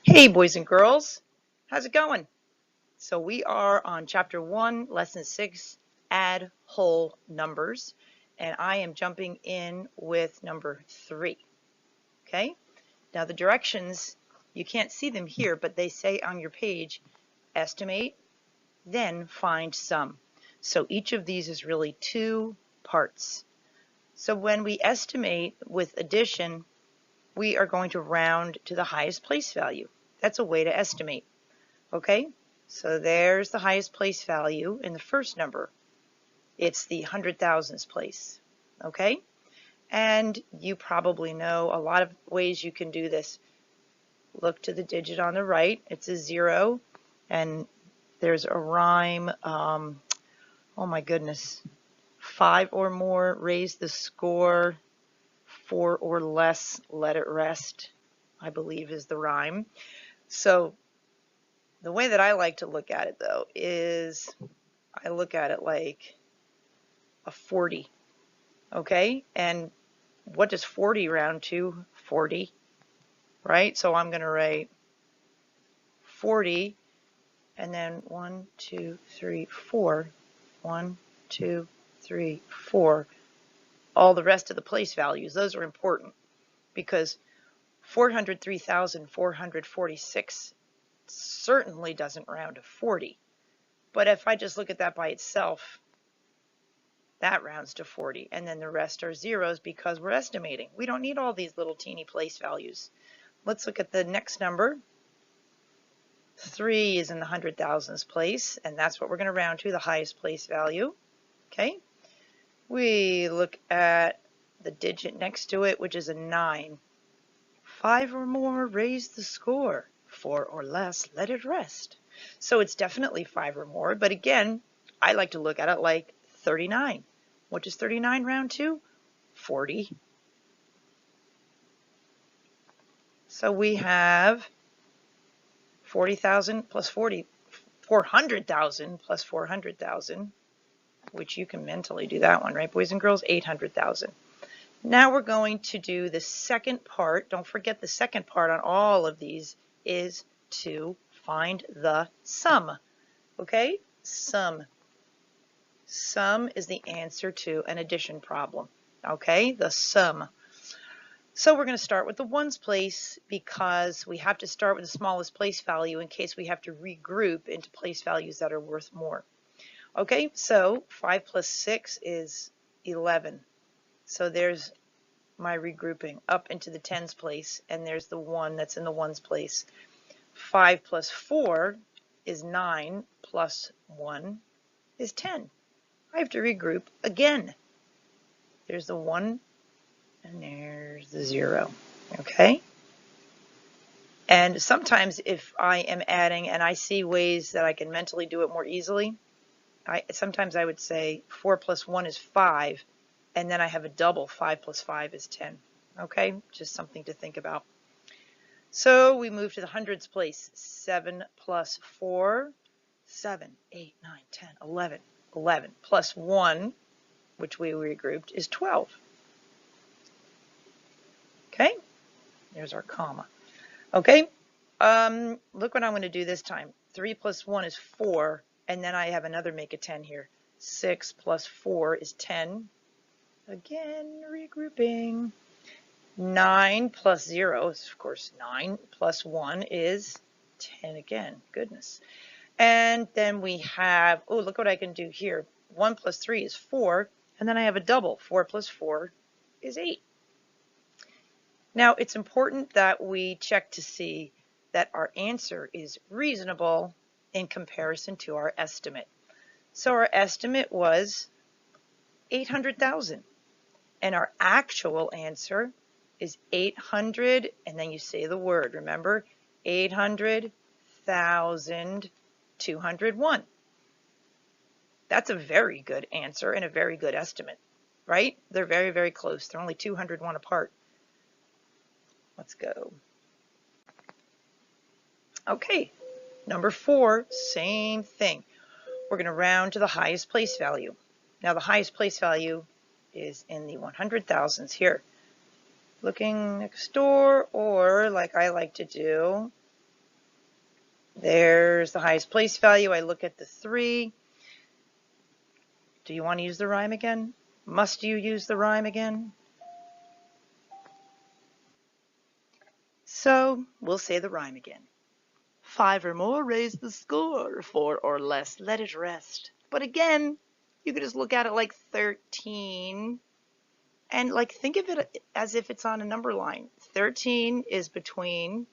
Hey boys and girls, how's it going? So we are on chapter 1, lesson 6, add whole numbers, and I am jumping in with number 3. Okay, now the directions, you can't see them here, but they say on your page, estimate, then find sum. So each of these is really 2 parts. So when we estimate with addition, we are going to round to the highest place value. That's a way to estimate. Okay, so there's the highest place value in the first number. It's the 100,000s place. Okay, and you probably know a lot of ways you can do this. Look to the digit on the right. It's a 0, and there's a rhyme. Oh my goodness. 5 or more, raise the score. 4 or less, let it rest, I believe is the rhyme. So the way that I like to look at it, though, is I look at it like a 40, okay? And what does 40 round to? 40, right? So I'm going to write 40, and then 1, 2, 3, 4. 1, 2, 3, 4. All the rest of the place values, those are important because 403,446 certainly doesn't round to 40. But if I just look at that by itself, that rounds to 40, and then the rest are zeros because we're estimating. We don't need all these little teeny place values. Let's look at the next number. 3 is in the 100,000s place, and that's what we're going to round to, the highest place value. Okay. We look at the digit next to it, which is a 9. 5 or more, raise the score. 4 or less, let it rest. So it's definitely 5 or more, but again, I like to look at it like 39. What does 39 round to? 40. So we have 40,000 plus 40, 400,000 plus 400,000, which you can mentally do that one, right, boys and girls? 800,000. Now we're going to do the second part. Don't forget the second part on all of these is to find the sum. Okay? Sum. Sum is the answer to an addition problem. Okay? The sum. So we're going to start with the ones place because we have to start with the smallest place value in case we have to regroup into place values that are worth more. Okay, so 5 plus 6 is 11. So there's my regrouping up into the tens place, and there's the 1 that's in the ones place. 5 plus 4 is 9, plus 1 is 10. I have to regroup again. There's the 1, and there's the 0. Okay? And sometimes if I am adding and I see ways that I can mentally do it more easily, sometimes I would say 4 plus 1 is 5, and then I have a double. 5 plus 5 is 10. Okay? Just something to think about. So we move to the hundreds place. 7 plus 4, 7, 8, 9, 10, 11. 11 plus 1, which we regrouped, is 12. Okay? There's our comma. Okay? Look what I'm going to do this time. 3 plus 1 is 4, and then I have another make a 10 here. 6 plus 4 is 10. Again, regrouping. 9 plus 0 is, of course, 9 plus 1 is 10 again. Goodness. And then we have, oh, look what I can do here. 1 plus 3 is 4, and then I have a double. 4 plus 4 is 8. Now, it's important that we check to see that our answer is reasonable in comparison to our estimate. So our estimate was 800,000, and our actual answer is 800, and then you say the word, remember, 800,201. That's a very good answer and a very good estimate, right? They're very, very close. They're only 201 apart. Let's go. Okay, number 4, same thing. We're going to round to the highest place value. Now the highest place value is in the 100,000s here. Looking next door, or like I like to do, There's the highest place value. I look at the 3. Do you want to use the rhyme again? Must you use the rhyme again? So we'll say the rhyme again. 5 or more, raise the score. 4 or less, let it rest. But again, you could just look at it like 13 and like think of it as if it's on a number line. 13 is between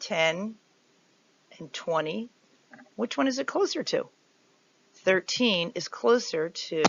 10 and 20. Which one is it closer to? 13 is closer to